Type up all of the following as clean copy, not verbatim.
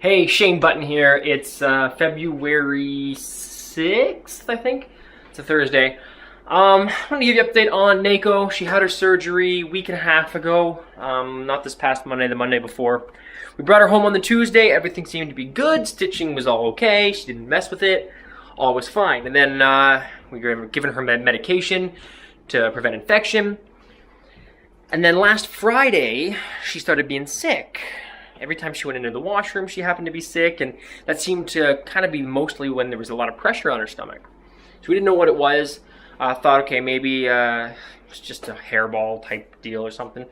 Hey, Shane Button here. It's February 6th, I think. It's a Thursday. I want to give you an update on Neko. She had her surgery a week and a half ago. Not this past Monday, the Monday before. We brought her home on the Tuesday. Everything seemed to be good. Stitching was all okay. She didn't mess with it. All was fine. And then we were giving her medication to prevent infection. And then last Friday, she started being sick. Every time she went into the washroom, she happened to be sick, and that seemed to kind of be mostly when there was a lot of pressure on her stomach. So we didn't know what it was. Thought, okay, maybe it's just a hairball type deal or something.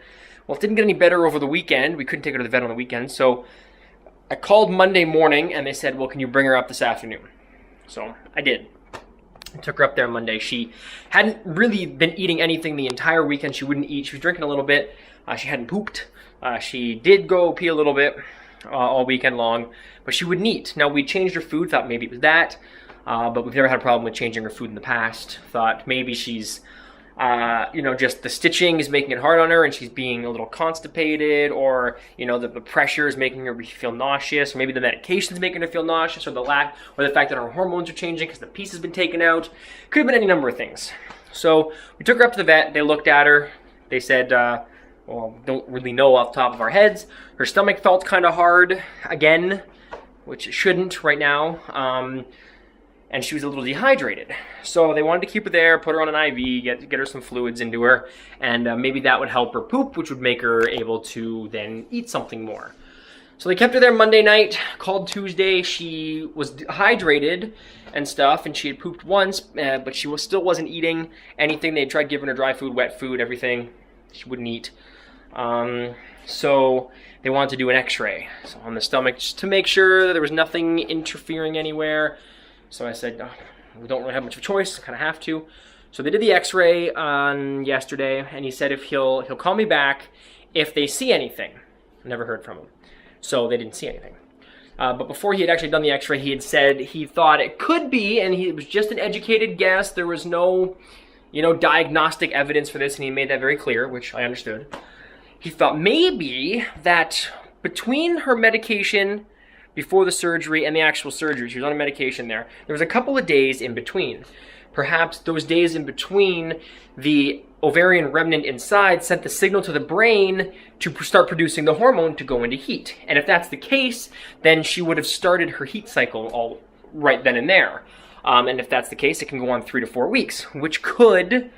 Well, it didn't get any better over the weekend. We couldn't take her to the vet on the weekend, so I called Monday morning, and they said, well, can you bring her up this afternoon? So I did. I took her up there Monday. She hadn't really been eating anything the entire weekend. She wouldn't eat. She was drinking a little bit. She hadn't pooped. She did go pee a little bit all weekend long, but she wouldn't eat. Now, we changed her food, thought maybe it was that, but we've never had a problem with changing her food in the past. Thought maybe she's, just the stitching is making it hard on her and she's being a little constipated, or, the pressure is making her feel nauseous, or maybe the medication's making her feel nauseous, or the fact that her hormones are changing because the piece has been taken out. Could have been any number of things. So we took her up to the vet. They looked at her. They said, don't really know off the top of our heads. Her stomach felt kind of hard again, which it shouldn't right now. And she was a little dehydrated. So they wanted to keep her there, put her on an IV, get her some fluids into her, and maybe that would help her poop, which would make her able to then eat something more. So they kept her there Monday night, called Tuesday. She was dehydrated and stuff, and she had pooped once, but she still wasn't eating anything. They tried giving her dry food, wet food, everything. She wouldn't eat. So they wanted to do an x-ray on the stomach just to make sure that there was nothing interfering anywhere. So I said, we don't really have much of a choice, kind of have to. So they did the x-ray on yesterday, and he said if he'll call me back if they see anything. Never heard from him. So they didn't see anything. But before he had actually done the x-ray, he had said he thought it could be, and it was just an educated guess. There was no diagnostic evidence for this, and he made that very clear, which I understood. He thought maybe that between her medication before the surgery and the actual surgery, she was on a medication there was a couple of days in between. Perhaps those days in between, the ovarian remnant inside sent the signal to the brain to start producing the hormone to go into heat. And if that's the case, then she would have started her heat cycle all right then and there. And if that's the case, it can go on 3 to 4 weeks, which could,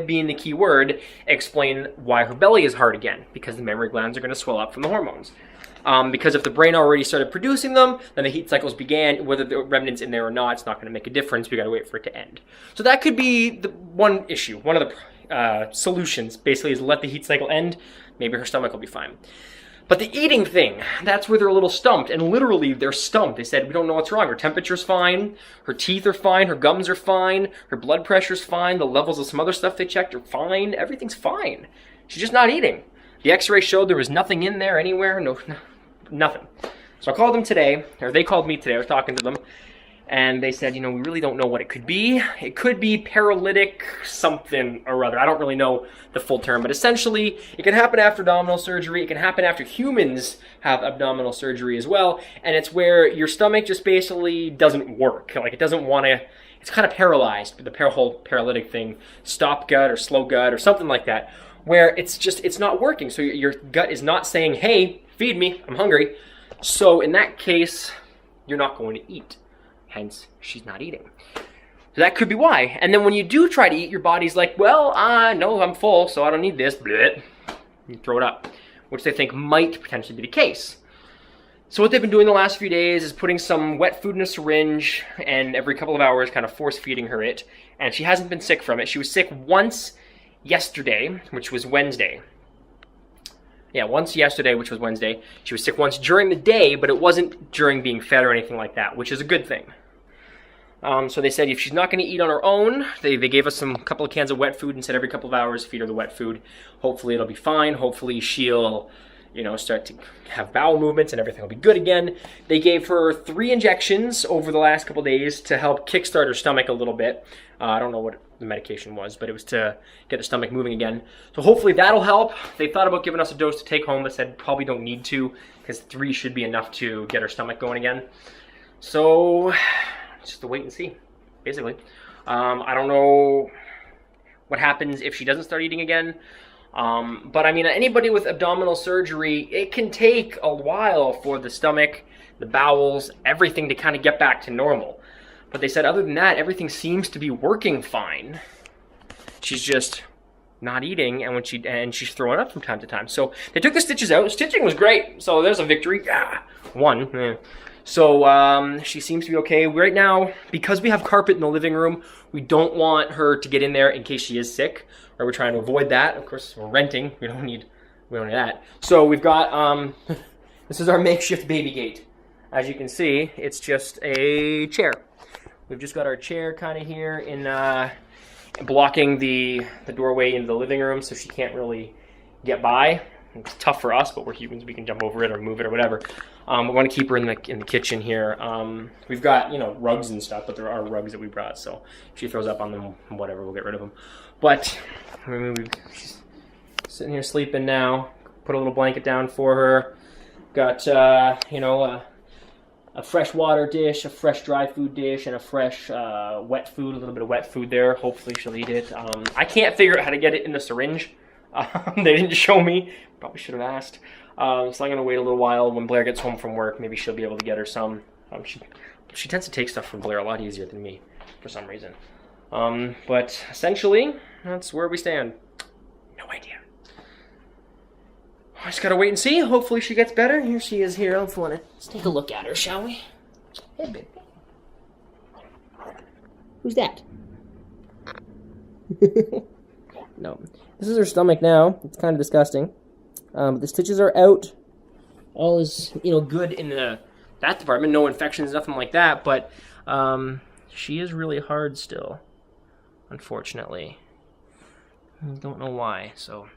being the key word, explain why her belly is hard again, because the mammary glands are going to swell up from the hormones. Because if the brain already started producing them, then the heat cycles began. Whether the remnant's in there or not, it's not going to make a difference. We got to wait for it to end. So that could be the one issue. One of the solutions, basically, is let the heat cycle end. Maybe her stomach will be fine. But the eating thing, that's where they're a little stumped. And literally, they're stumped. They said, we don't know what's wrong. Her temperature's fine. Her teeth are fine. Her gums are fine. Her blood pressure's fine. The levels of some other stuff they checked are fine. Everything's fine. She's just not eating. The x-ray showed there was nothing in there anywhere. No, nothing. So I called them today, or they called me today. I was talking to them. And they said, we really don't know what it could be. It could be paralytic something or other. I don't really know the full term, but essentially, it can happen after abdominal surgery. It can happen after humans have abdominal surgery as well. And it's where your stomach just basically doesn't work. Like, it doesn't want to, it's kind of paralyzed, the whole paralytic thing, stop gut or slow gut or something like that, where it's not working. So your gut is not saying, hey, feed me, I'm hungry. So in that case, you're not going to eat. Hence, she's not eating. So that could be why. And then when you do try to eat, your body's like, well, no, I'm full, so I don't need this. Blech. You throw it up, which they think might potentially be the case. So what they've been doing the last few days is putting some wet food in a syringe and every couple of hours kind of force feeding her it. And she hasn't been sick from it. She was sick once yesterday, which was Wednesday. Yeah, once yesterday, which was Wednesday. She was sick once during the day, but it wasn't during being fed or anything like that, which is a good thing. So they said if she's not going to eat on her own, they gave us a couple of cans of wet food and said every couple of hours feed her the wet food. Hopefully it'll be fine. Hopefully she'll, start to have bowel movements and everything will be good again. They gave her 3 injections over the last couple days to help kickstart her stomach a little bit. I don't know what the medication was, but it was to get the stomach moving again. So hopefully that'll help. They thought about giving us a dose to take home, but said probably don't need to because 3 should be enough to get her stomach going again. So just to wait and see, basically. I don't know what happens if she doesn't start eating again. But I mean, anybody with abdominal surgery, it can take a while for the stomach, the bowels, everything to kind of get back to normal. But they said other than that, everything seems to be working fine. She's just not eating, and she's throwing up from time to time. So they took the stitches out. Stitching was great. So there's a victory. One. So she seems to be okay. Right now, because we have carpet in the living room, we don't want her to get in there in case she is sick. Or we're trying to avoid that. Of course, we're renting. We don't need that. So we've got, this is our makeshift baby gate. As you can see, it's just a chair. We've just got our chair kind of here in blocking the doorway into the living room, so she can't really get by. It's tough for us, but we're humans. We can jump over it or move it or whatever. We want to keep her in the kitchen here. We've got rugs and stuff, but there are rugs that we brought, so if she throws up on them, whatever, we'll get rid of them. But I mean, she's sitting here sleeping now. Put a little blanket down for her. Got a fresh water dish, a fresh dry food dish, and a fresh wet food. A little bit of wet food there. Hopefully she'll eat it. I can't figure out how to get it in the syringe. They didn't show me. Probably should have asked. So I'm going to wait a little while. When Blair gets home from work, maybe she'll be able to get her some. She tends to take stuff from Blair a lot easier than me for some reason. But essentially, that's where we stand. No idea. I just got to wait and see. Hopefully she gets better. Here she is here. Let's take a look at her, shall we? Hey, baby. Who's that? No. This is her stomach now. It's kind of disgusting. The stitches are out. All is, good in that department. No infections, nothing like that. But she is really hard still, unfortunately. I don't know why. So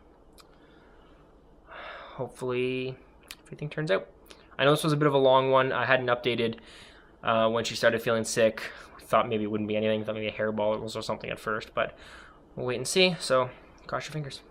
hopefully everything turns out. I know this was a bit of a long one. I hadn't updated when she started feeling sick. Thought maybe it wouldn't be anything. Thought maybe a hairballs or something at first. But we'll wait and see. So cross your fingers.